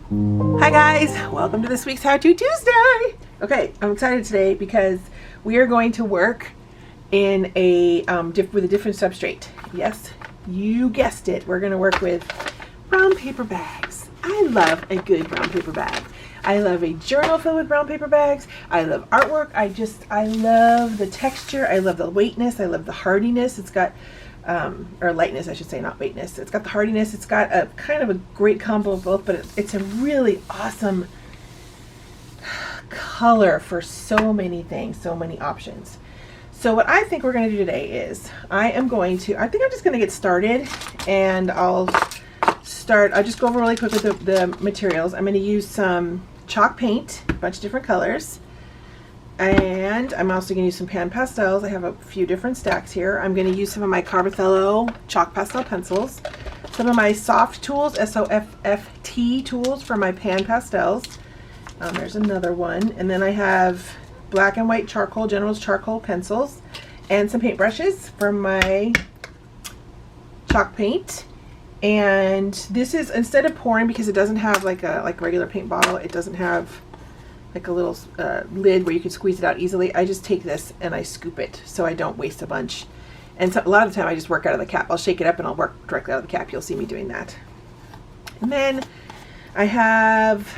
Hi guys, welcome to this week's How To Tuesday. Okay, I'm excited today because we are going to work in a with a different substrate. Yes, you guessed it. We're going to work with brown paper bags. I love a good brown paper bag. I love a journal filled with brown paper bags. I love artwork. I love the texture. I love the weightness. I love the hardiness. It's got or lightness, I should say, not weightness. It's got the hardiness. It's got a kind of a great combo of both, but it's a really awesome color for so many things, so many options. So what I think we're going to do today is I think I'm just going to get started, and I'll just go over really quick with the materials. I'm going to use some chalk paint, a bunch of different colors. And I'm also going to use some pan pastels. I have a few different stacks here. I'm going to use some of my Carbonate chalk pastel pencils, some of my soft tools, SOFT tools for my pan pastels. There's another one. And then I have black and white charcoal, General's charcoal pencils, and some paintbrushes for my chalk paint. And this is, instead of pouring, because it doesn't have like a regular paint bottle, it doesn't have like a little lid where you can squeeze it out easily. I just take this and I scoop it so I don't waste a bunch. And so a lot of the time I just work out of the cap. I'll shake it up and I'll work directly out of the cap. You'll see me doing that. And then I have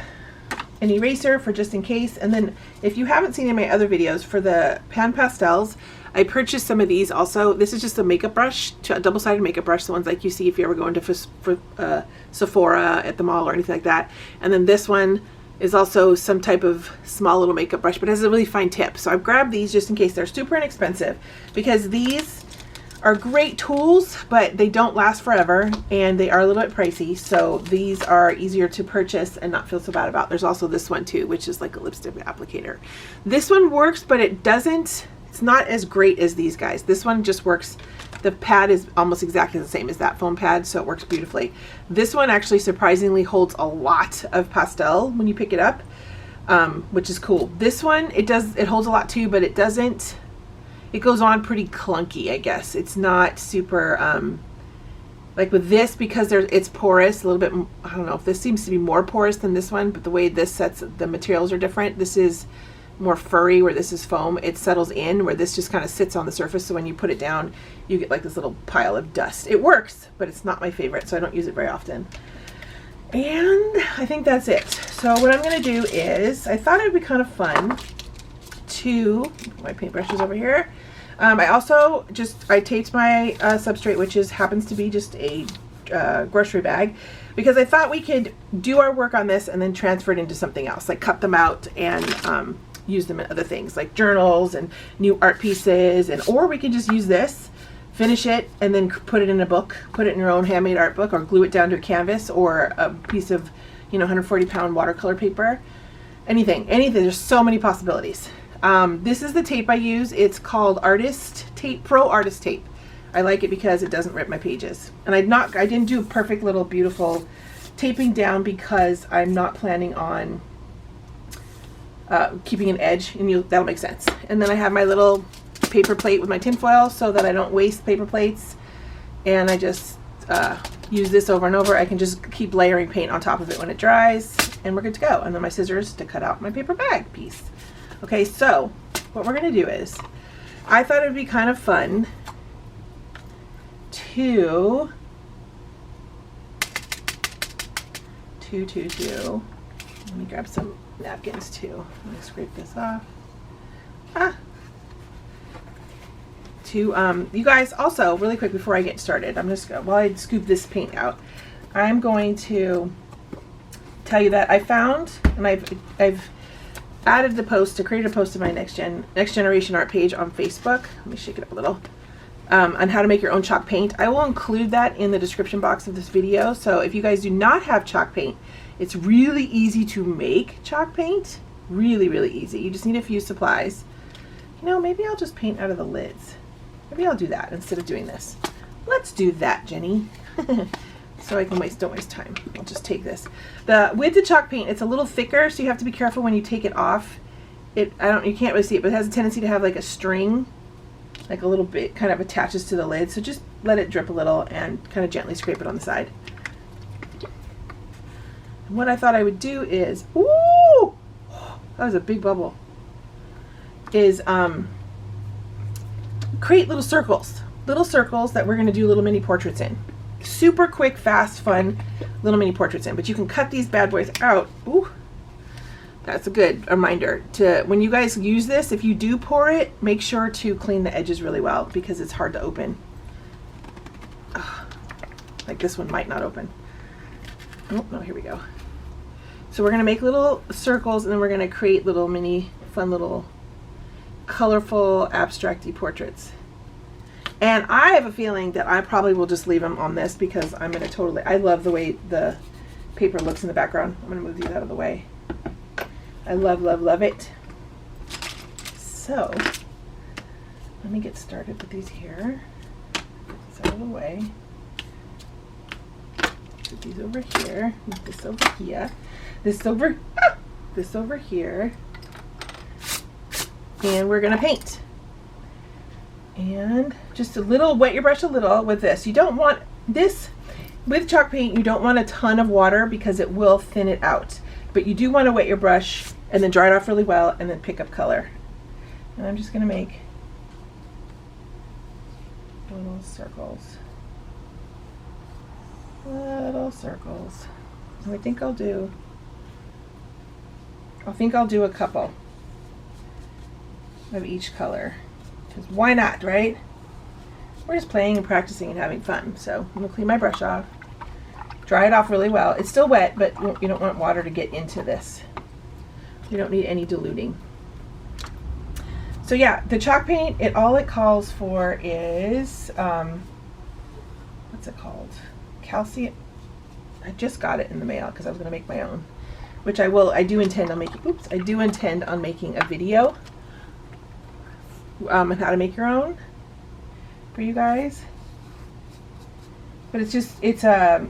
an eraser for just in case. And then if you haven't seen any of my other videos for the pan pastels, I purchased some of these also. This is just a makeup brush, a double-sided makeup brush, the ones like you see if you ever go into Sephora at the mall or anything like that. And then this one is also some type of small little makeup brush, but it has a really fine tip. So I've grabbed these just in case. They're super inexpensive because these are great tools, but they don't last forever and they are a little bit pricey. So these are easier to purchase and not feel so bad about. There's also this one too, which is like a lipstick applicator. This one works, but it's not as great as these guys. This one just works. The pad is almost exactly the same as that foam pad, so it works beautifully. This one actually surprisingly holds a lot of pastel when you pick it up, which is cool. This one, it holds a lot too, but it goes on pretty clunky, I guess. It's not super, like with this, because it's porous, a little bit, I don't know if this seems to be more porous than this one, but the way this sets, the materials are different. This is more furry, where this is foam. It settles in, where this just kind of sits on the surface, so when you put it down you get like this little pile of dust. It works, but it's not my favorite, so I don't use it very often. And I think that's it. So what I'm going to do is, I thought it would be kind of fun to put my paintbrushes over here. I also I taped my substrate, which happens to be just a grocery bag, because I thought we could do our work on this and then transfer it into something else, like cut them out and use them in other things like journals and new art pieces, or we can just use this, finish it, and then put it in a book, put it in your own handmade art book, or glue it down to a canvas or a piece of 140-pound watercolor paper. Anything. There's so many possibilities. This is the tape I use. It's called Artist Tape, Pro Artist Tape. I like it because it doesn't rip my pages. And I didn't do perfect little beautiful taping down because I'm not planning on keeping an edge, and that'll make sense. And then I have my little paper plate with my tin foil so that I don't waste paper plates, and I just use this over and over. I can just keep layering paint on top of it when it dries, and we're good to go. And then my scissors to cut out my paper bag piece. Okay, so what we're going to do is, I thought it would be kind of fun to let me grab some napkins too. Let me scrape this off. You guys, also really quick before I get started, while I scoop this paint out, I'm going to tell you that I found, and I've added the post to create a post to my next generation art page on Facebook. Let me shake it up a little. On how to make your own chalk paint. I will include that in the description box of this video. So if you guys do not have chalk paint, it's really easy to make chalk paint. Really, really easy. You just need a few supplies. Maybe I'll just paint out of the lids. Maybe I'll do that instead of doing this. Let's do that, Jenny. So I can don't waste time. I'll just take this. With the chalk paint, it's a little thicker, so you have to be careful when you take it off. You can't really see it, but it has a tendency to have like a string, like a little bit kind of attaches to the lid. So just let it drip a little and kind of gently scrape it on the side. And what I thought I would do is, ooh, that was a big bubble, is create little circles that we're going to do little mini portraits in. Super quick, fast, fun little mini portraits in. But you can cut these bad boys out. Ooh, that's a good reminder to, when you guys use this, if you do pour it, make sure to clean the edges really well because it's hard to open. Like this one might not open. Oh, no, here we go. So we're going to make little circles, and then we're going to create little mini, fun little colorful, abstract-y portraits. And I have a feeling that I probably will just leave them on this because I'm going to totally, I love the way the paper looks in the background. I'm going to move these out of the way. I love, love, love it. So, let me get started with these here. Put this out of the way. Put these over here. Move this over here. This over here. And we're going to paint. And just a little, wet your brush a little with this. You don't want this, with chalk paint, you don't want a ton of water because it will thin it out. But you do want to wet your brush and then dry it off really well and then pick up color. And I'm just going to make little circles. Little circles. And I think I'll do a couple of each color. Because why not, right? We're just playing and practicing and having fun. So I'm going to clean my brush off, dry it off really well. It's still wet, but you don't want water to get into this. You don't need any diluting. So yeah, the chalk paint, all it calls for is, what's it called? Calcium. I just got it in the mail because I was going to make my own, which I do intend on making a video on how to make your own for you guys. But it's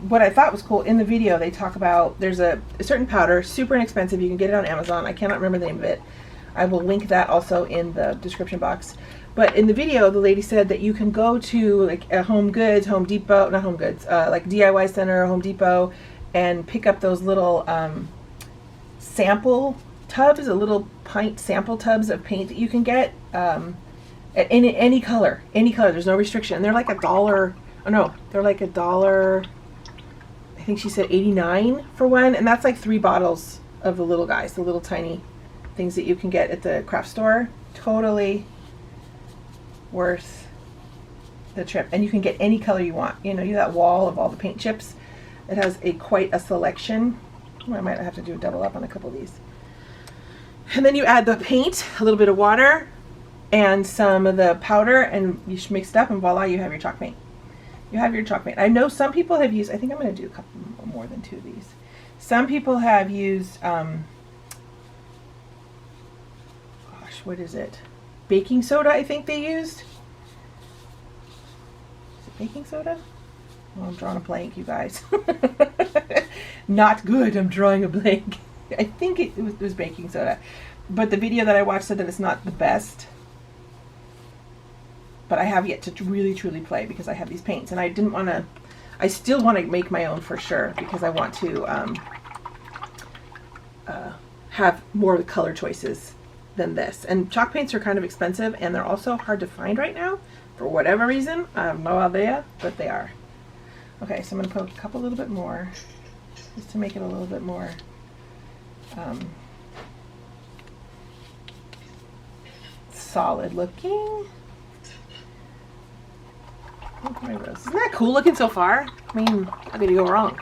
what I thought was cool in the video. They talk about, there's a certain powder, super inexpensive. You can get it on Amazon. I cannot remember the name of it. I will link that also in the description box. But in the video, the lady said that you can go to like a Home Goods, Home Depot, not Home Goods, like DIY Center, Home Depot, and pick up those little sample tubs, a little pint sample tubs of paint that you can get at any color. There's no restriction. They're like $1. Oh no, they're like $1. I think she said 89 for one, and that's like 3 bottles of the little guys, the little tiny things that you can get at the craft store. Totally worth the trip, and you can get any color you want. You know, you have that wall of all the paint chips. It has quite a selection. I might have to do a double up on a couple of these. And then you add the paint, a little bit of water, and some of the powder, and you should mix it up, and voila, you have your chalk paint. You have your chalk paint. I know some people have used, I think I'm going to do a couple more than 2 of these. Some people have used, gosh, what is it? Baking soda, I think they used. Is it baking soda? Well, I'm drawing a blank, you guys. Not good, I'm drawing a blank. I think it was baking soda. But the video that I watched said that it's not the best. But I have yet to really truly play because I have these paints, and I still want to make my own for sure because I want to have more color choices than this. And chalk paints are kind of expensive, and they're also hard to find right now for whatever reason. I have no idea, but they are. Okay, so I'm going to put a couple, a little bit more, just to make it a little bit more solid looking. Isn't that cool looking so far? I mean, how could you go wrong?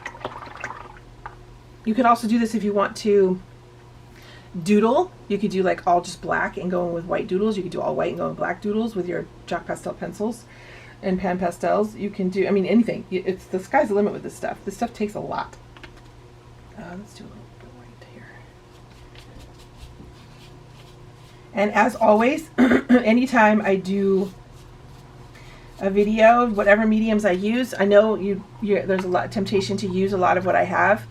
You could also do this if you want to doodle. You could do like all just black and go in with white doodles. You could do all white and go in black doodles with your chalk pastel pencils and pan pastels. You can do, I mean, anything. It's the sky's the limit with this stuff. This stuff takes a lot. Let's do a little bit right here. And as always, anytime I do a video, whatever mediums I use, I know there's a lot of temptation to use a lot of what I have.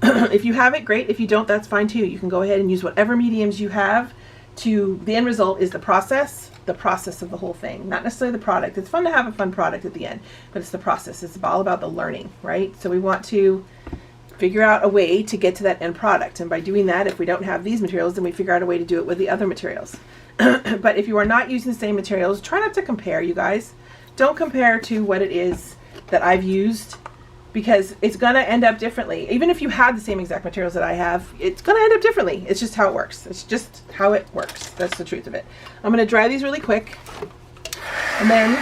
If you have it, great. If you don't, that's fine too. You can go ahead and use whatever mediums you have. The end result is the process of the whole thing, not necessarily the product. It's fun to have a fun product at the end, but it's the process. It's all about the learning, right? So we want to figure out a way to get to that end product. And by doing that, if we don't have these materials, then we figure out a way to do it with the other materials. But if you are not using the same materials, try not to compare, you guys. Don't compare to what it is that I've used, because it's going to end up differently. Even if you had the same exact materials that I have, it's going to end up differently. It's just how it works. It's just how it works. That's the truth of it. I'm going to dry these really quick. And then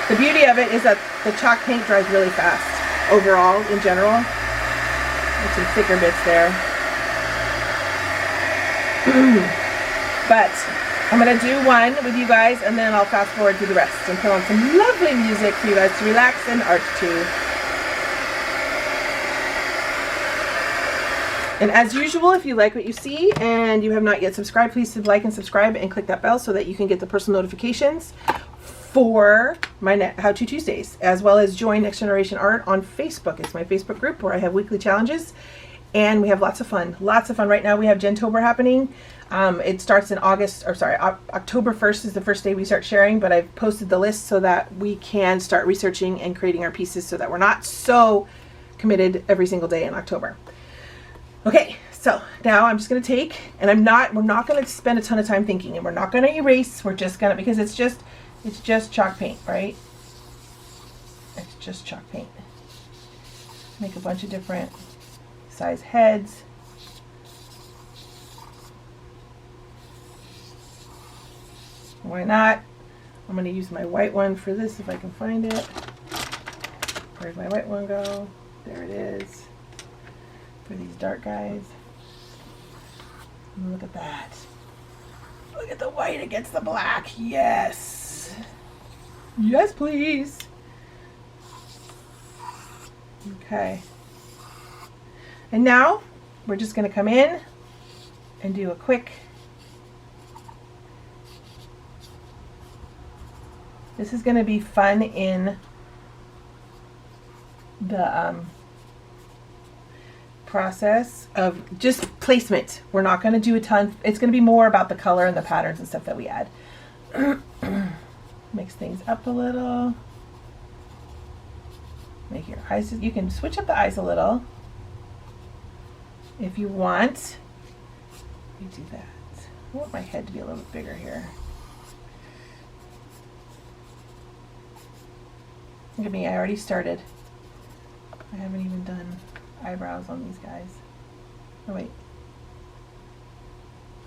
the beauty of it is that the chalk paint dries really fast overall in general. There's some thicker bits there. But I'm going to do one with you guys, and then I'll fast forward through the rest and put on some lovely music for you guys to relax and art to. And as usual, if you like what you see and you have not yet subscribed, please like and subscribe and click that bell so that you can get the personal notifications for my How To Tuesdays, as well as join Next Generation Art on Facebook. It's my Facebook group where I have weekly challenges, and we have lots of fun. Lots of fun. Right now we have Gentober happening. It starts in October 1st is the first day we start sharing, but I've posted the list so that we can start researching and creating our pieces so that we're not so committed every single day in October. Okay, so now I'm just going to take, and we're not going to spend a ton of time thinking, and we're not going to erase. We're just going to, because it's just chalk paint, right? It's just chalk paint. Make a bunch of different size heads. Why not? I'm going to use my white one for this if I can find it. Where'd my white one go? There it is. For these dark guys. And look at that. Look at the white against the black. Yes. Yes, please. Okay. And now we're just going to come in and do a quick. This is going to be fun in the process of just placement. We're not going to do a ton. It's going to be more about the color and the patterns and stuff that we add. Mix things up a little. Make your eyes, you can switch up the eyes a little if you want. You do that. I want my head to be a little bit bigger here. Look at me, I already started. I haven't even done eyebrows on these guys. Oh wait.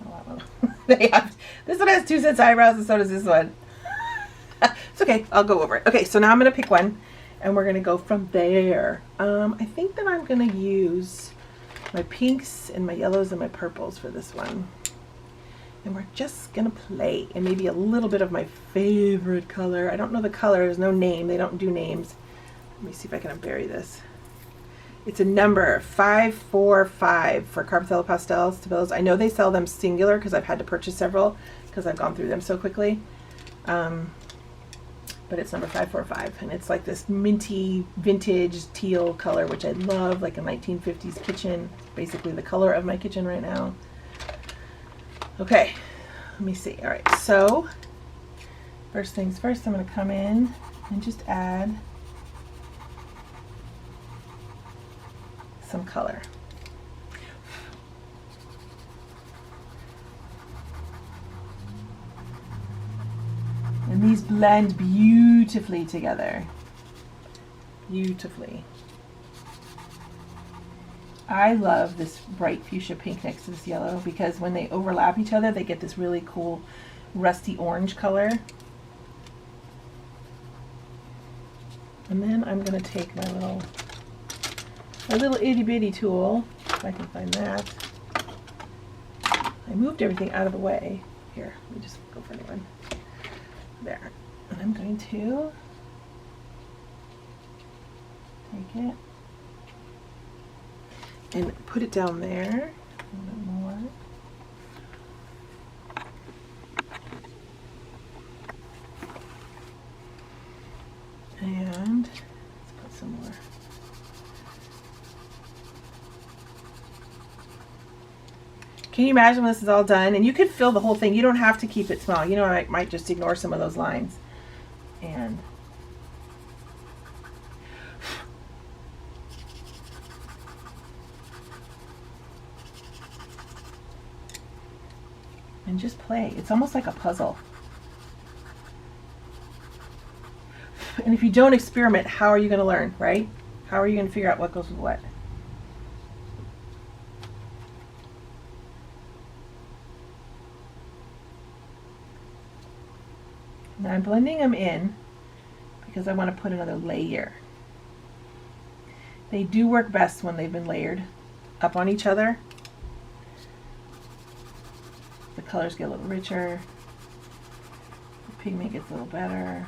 Oh, I don't know. They have, this one has 2 sets of eyebrows and so does this one. It's okay, I'll go over it. Okay, so now I'm going to pick one and we're going to go from there. I think that I'm going to use my pinks and my yellows and my purples for this one. And we're just going to play, and maybe a little bit of my favorite color. I don't know the color, there's no name, they don't do names. Let me see if I can bury this. It's a number 545 for Carbonate pastels. I know they sell them singular because I've had to purchase several because I've gone through them so quickly. But it's number 545, and it's like this minty vintage teal color, which I love, like a 1950s kitchen, basically the color of my kitchen right now. Okay, let me see. All right, so first things first, I'm going to come in and just add some color. And these blend beautifully together. Beautifully. I love this bright fuchsia pink next to this yellow because when they overlap each other, they get this really cool rusty orange color. And then I'm going to take my little itty bitty tool, if I can find that. I moved everything out of the way. Here, let me just go for a new one. There. And I'm going to take it and put it down there a little bit more. And let's put some more. Can you imagine when this is all done? And you could fill the whole thing. You don't have to keep it small. You know, I might just ignore some of those lines. And and just play. It's almost like a puzzle. And if you don't experiment, how are you going to learn, right? How are you going to figure out what goes with what? Now I'm blending them in because I want to put another layer. They do work best when they've been layered up on each other. The colors get a little richer. The pigment gets a little better.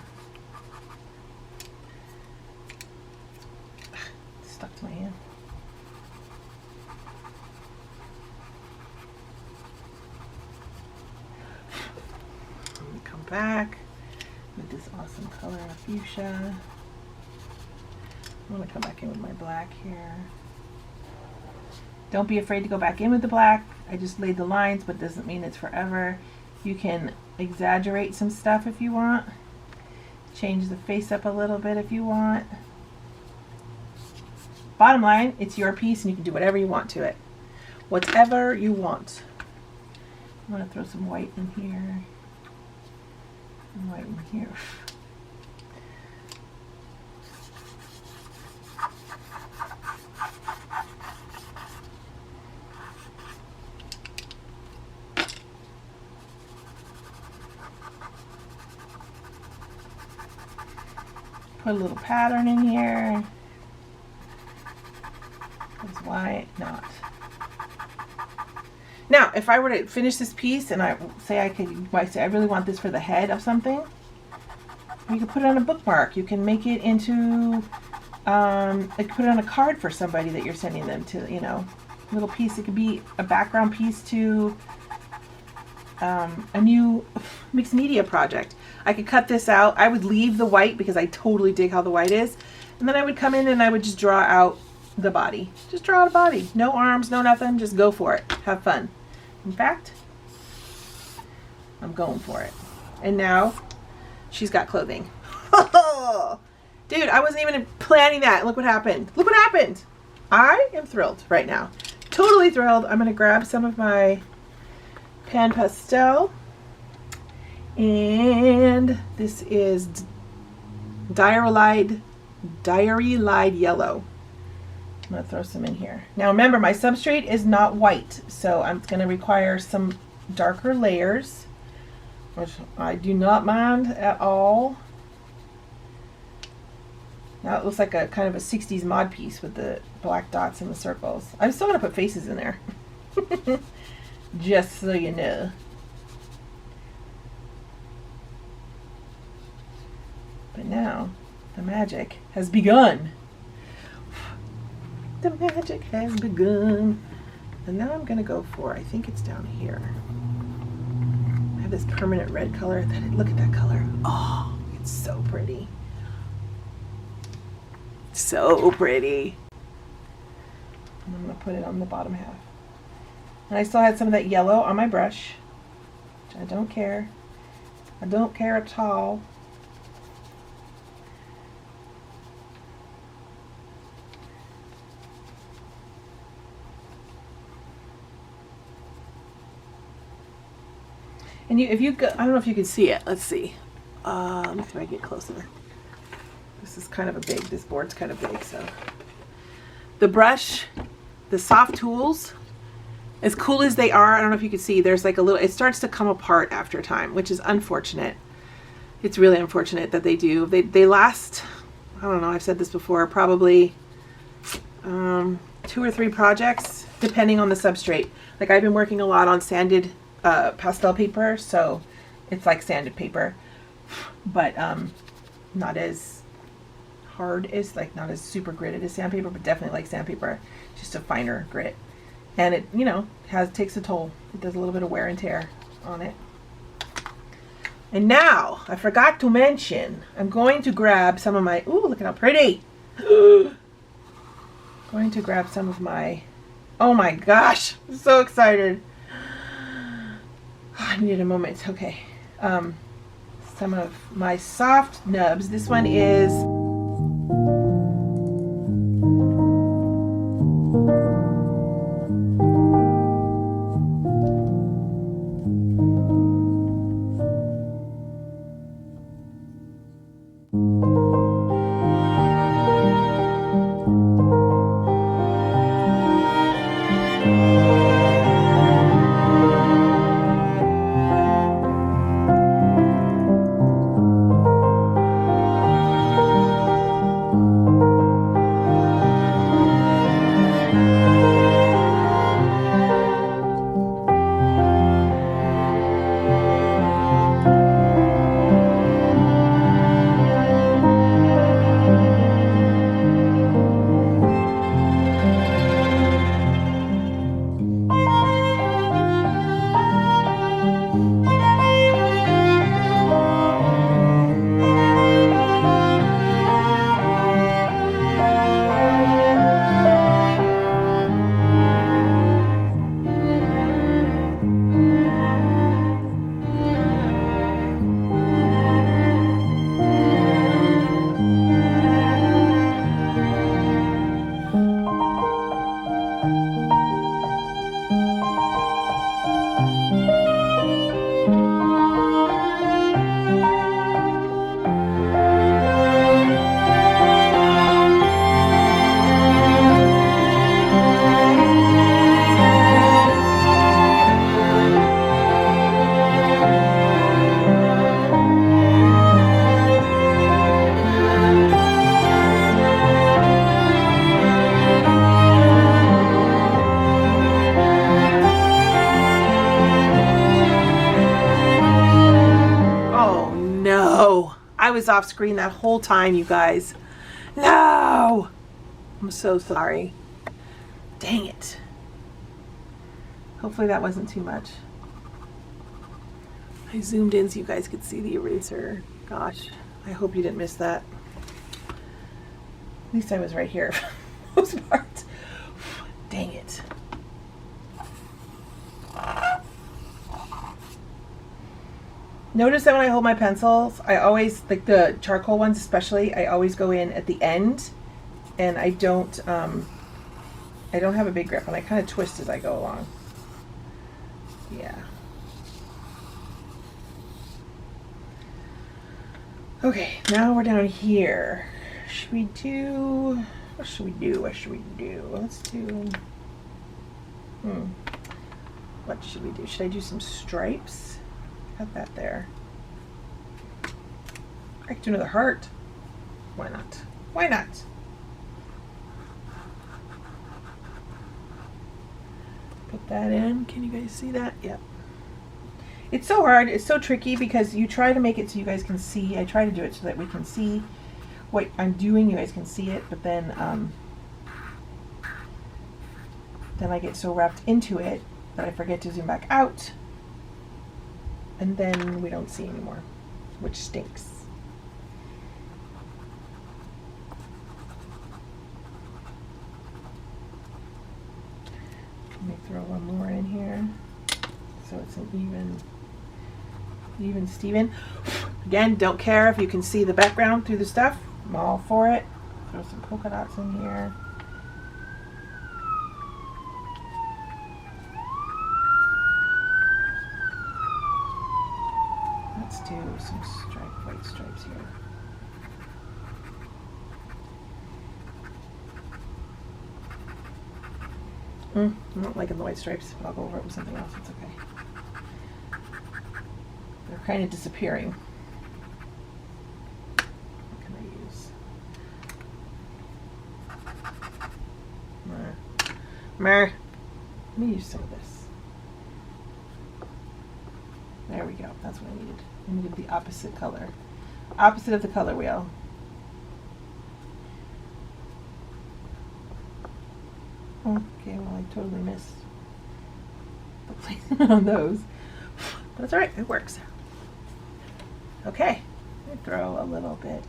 It's stuck to my hand. Let me come back with this awesome color of fuchsia. I'm going to come back in with my black here. Don't be afraid to go back in with the black. I just laid the lines, but doesn't mean it's forever. You can exaggerate some stuff if you want. Change the face up a little bit if you want. Bottom line, it's your piece and you can do whatever you want to it. Whatever you want. I'm going to throw some white in here. And white in here. Put a little pattern in here. Because why not? Now, if I were to finish this piece and I say I really want this for the head of something, you can put it on a bookmark. You can make it into, like put it on a card for somebody that you're sending them to, you know, a little piece. It could be a background piece to a new mixed media project. I could cut this out. I would leave the white because I totally dig how the white is. And then I would come in and I would just draw out the body. Just draw out a body. No arms, no nothing. Just go for it. Have fun. In fact, I'm going for it. And now she's got clothing. Dude, I wasn't even planning that. Look what happened. Look what happened. I am thrilled right now. Totally thrilled. I'm going to grab some of my pan pastel. And this is Diary Lied Yellow. I'm going to throw some in here. Now remember, my substrate is not white, so I'm going to require some darker layers, which I do not mind at all. Now it looks like a kind of a 60s mod piece with the black dots and the circles. I'm still going to put faces in there. Just so you know. But now the magic has begun. The magic has begun. And now I'm going to go for, I think it's down here. I have this permanent red color. Look at that color. Oh, it's so pretty. So pretty. And I'm going to put it on the bottom half. And I still had some of that yellow on my brush, which I don't care. I don't care at all. And if you go, I don't know if you can see it. Let's see. Let me see if I can get closer. This is kind of this board's kind of big, so. The brush, the soft tools, as cool as they are, I don't know if you can see, there's like a little, it starts to come apart after time, which is unfortunate. It's really unfortunate that they do. They last, I don't know, I've said this before, probably 2 or 3 projects, depending on the substrate. Like I've been working a lot on sanded pastel paper, so it's like sanded paper, but not as hard as, like not as super gritted as sandpaper, but definitely like sandpaper, just a finer grit. And it, you know, takes a toll. It does a little bit of wear and tear on it. And now, I forgot to mention, I'm going to grab some of my, ooh, look at how pretty. Going to grab some of my, oh my gosh, I'm so excited. I needed a moment. Okay. Some of my soft nubs. This one is I was off screen that whole time, you guys. No! I'm so sorry. Dang it. Hopefully that wasn't too much. I zoomed in so you guys could see the eraser. Gosh, I hope you didn't miss that. At least I was right here for most parts. Dang it. Notice that when I hold my pencils, I always, like the charcoal ones especially, I always go in at the end, and I don't have a big grip, and I kind of twist as I go along. Yeah. Okay, now we're down here. Should we do, what should we do? Let's do, what should we do? Should I do some stripes? Got that there. I could do another heart. Why not? Why not? Put that in. Can you guys see that? Yep. It's so hard. It's so tricky because you try to make it so you guys can see. I try to do it so that we can see what I'm doing. You guys can see it, but then I get so wrapped into it that I forget to zoom back out. And then we don't see anymore, which stinks. Let me throw one more in here so it's an even Steven. Again, don't care if you can see the background through the stuff. I'm all for it. Throw some polka dots in here. Let's do some white stripes here. I'm not liking the white stripes, but I'll go over it with something else. It's okay. They're kind of disappearing. What can I use? Let me use some of this. There we go. That's what I needed. I needed the opposite color. Opposite of the color wheel. Okay, well I totally missed the placement on those. But that's alright, it works. Okay, let me throw a little bit.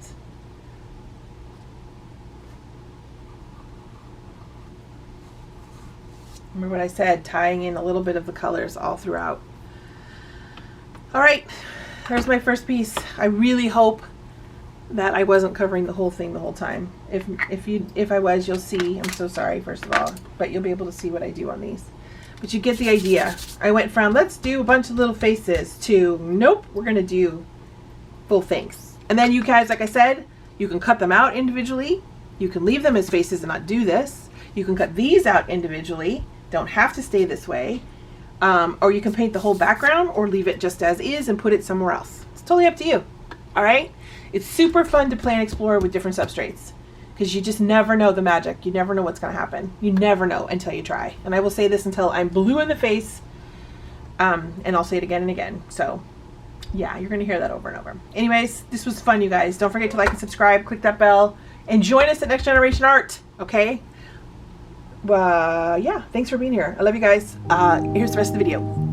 Remember what I said, tying in a little bit of the colors all throughout. Alright, there's my first piece. I really hope that I wasn't covering the whole thing the whole time. If I was, you'll see. I'm so sorry, first of all, but you'll be able to see what I do on these. But you get the idea. I went from let's do a bunch of little faces to nope, we're gonna do full things. And then you guys, like I said, you can cut them out individually. You can leave them as faces and not do this. You can cut these out individually. Don't have to stay this way. Or you can paint the whole background or leave it just as is and put it somewhere else. It's totally up to you. All right? It's super fun to play and explore with different substrates because you just never know the magic. You never know what's going to happen. You never know until you try. And I will say this until I'm blue in the face, and I'll say it again and again. So yeah, you're going to hear that over and over. Anyways, this was fun, you guys. Don't forget to like and subscribe, click that bell, and join us at Next Generation Art, okay? Yeah, thanks for being here. I love you guys. Here's the rest of the video.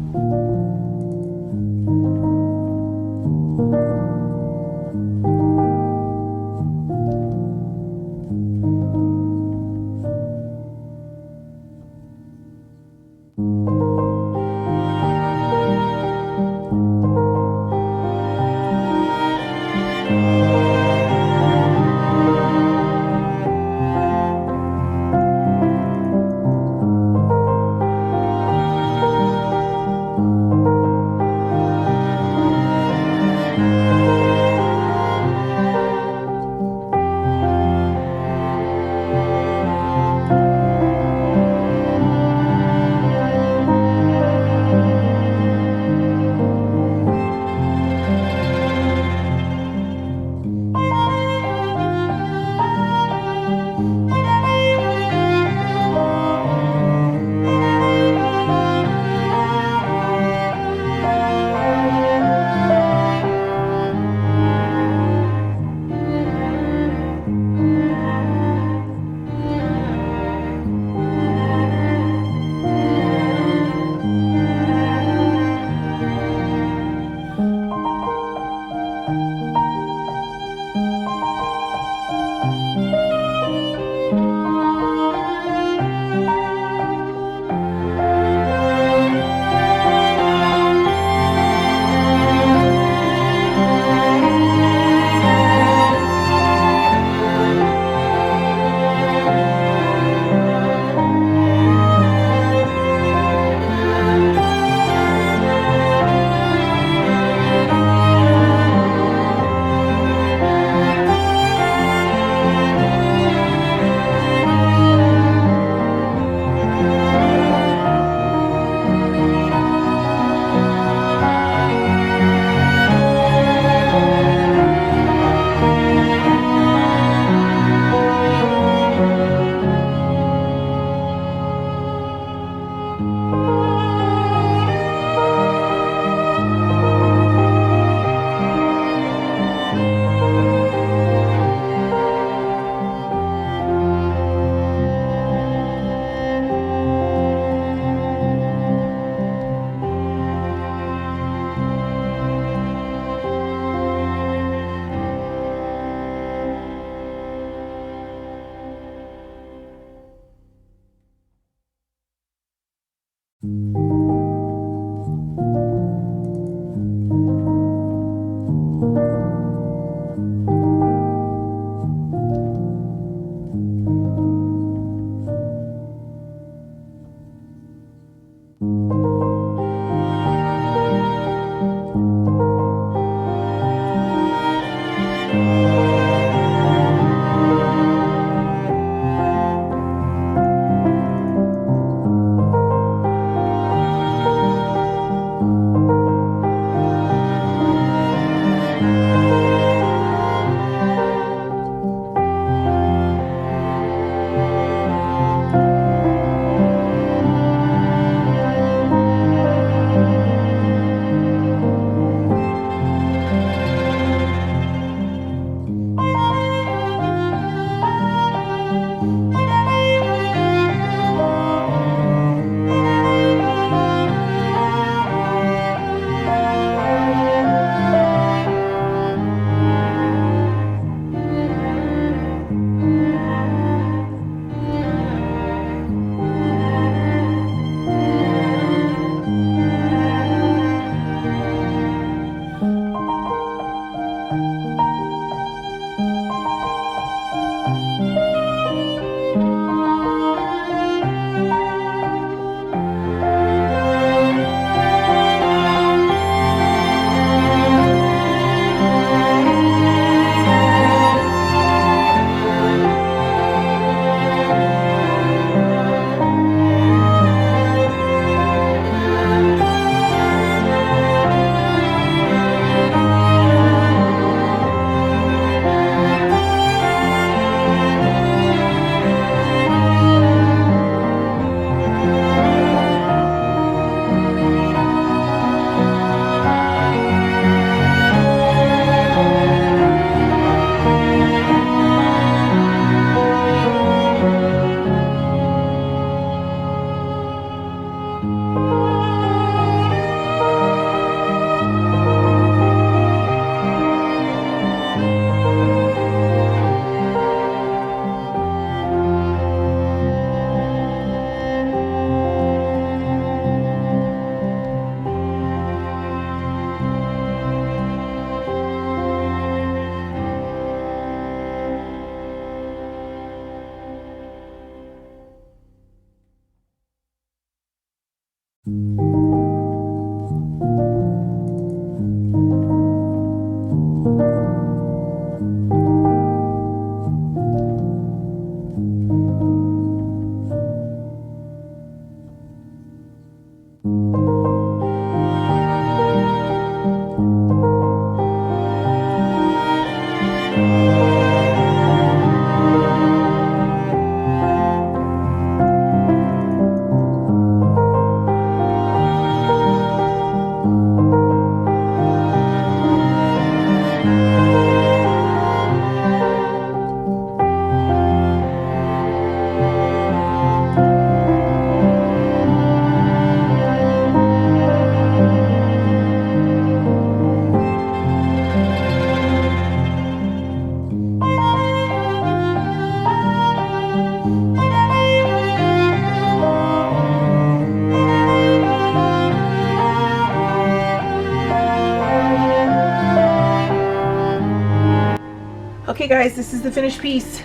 Okay guys, this is the finished piece.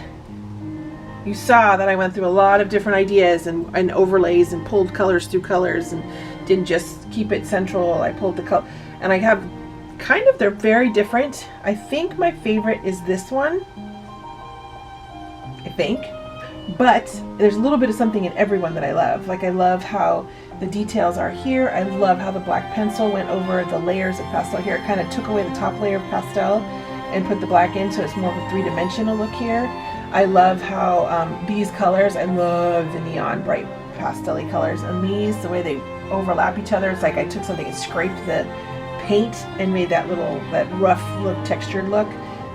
You saw that I went through a lot of different ideas and overlays and pulled colors through colors and didn't just keep it central. I pulled the color, and I have kind of, they're very different. I think my favorite is this one, I think, but there's a little bit of something in every one that I love. Like I love how the details are here. I love how the black pencil went over the layers of pastel here. It kind of took away the top layer of pastel and put the black in, so it's more of a three-dimensional look here. I love how these colors, I love the neon bright pastel-y colors, and these, the way they overlap each other, it's like I took something and scraped the paint and made that rough look, textured look.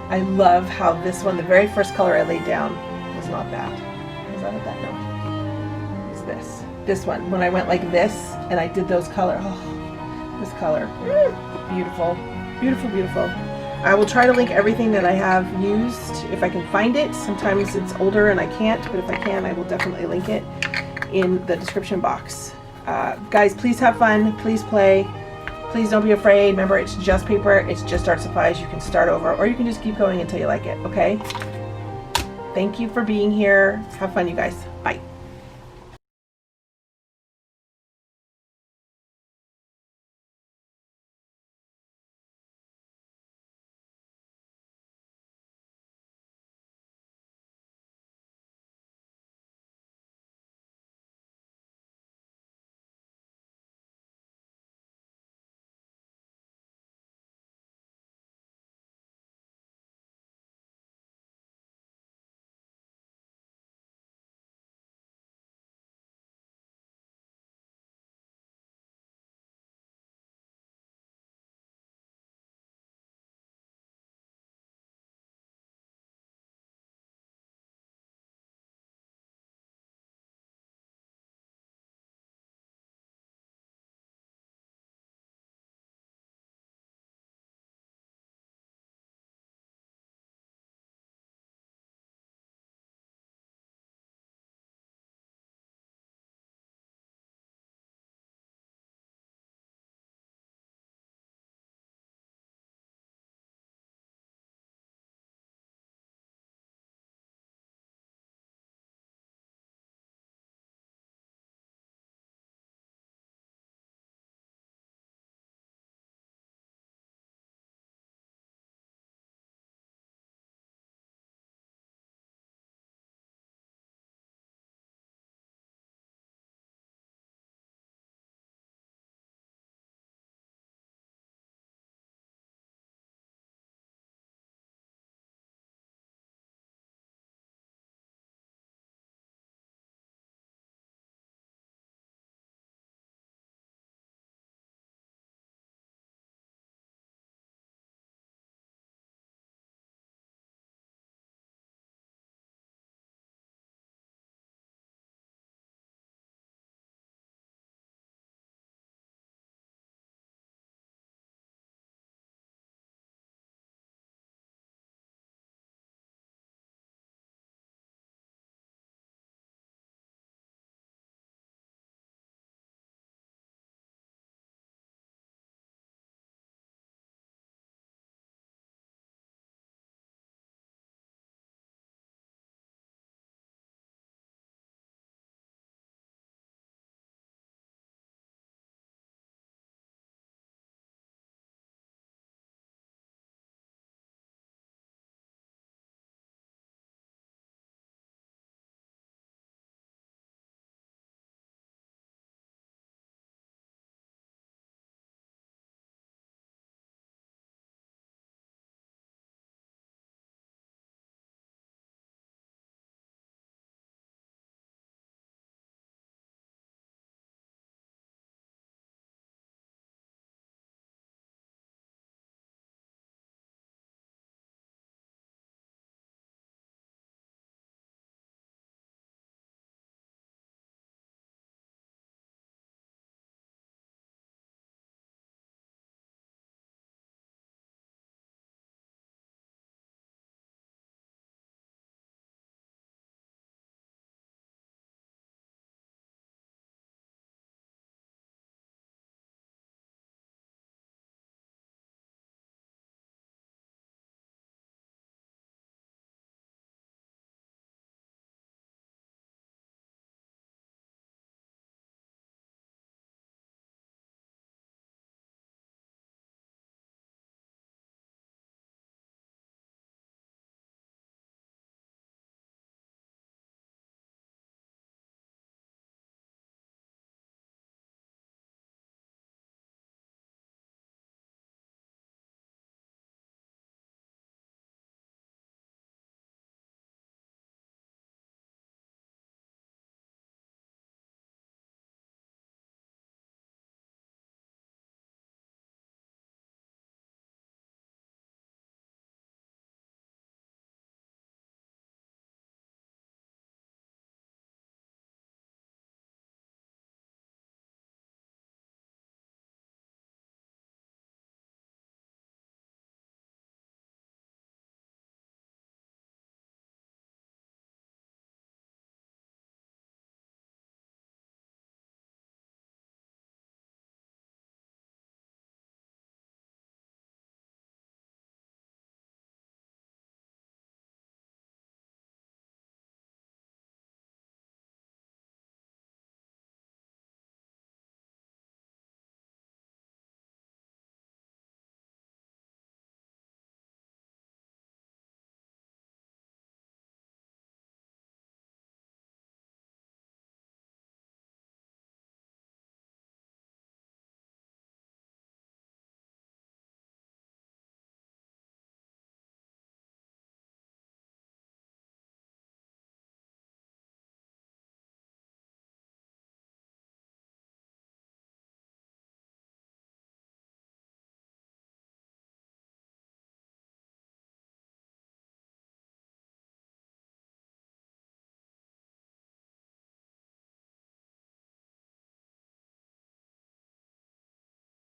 I love how this one, the very first color I laid down was not that. Was that what that? No. It's this. This one, when I went like this and I did those colors, oh, this color, beautiful, beautiful, beautiful. I will try to link everything that I have used if I can find it. Sometimes it's older and I can't, but if I can, I will definitely link it in the description box. Guys, please have fun, please play, please don't be afraid. Remember, it's just paper, it's just art supplies. You can start over, or you can just keep going until you like it, okay? Thank you for being here. Have fun, you guys.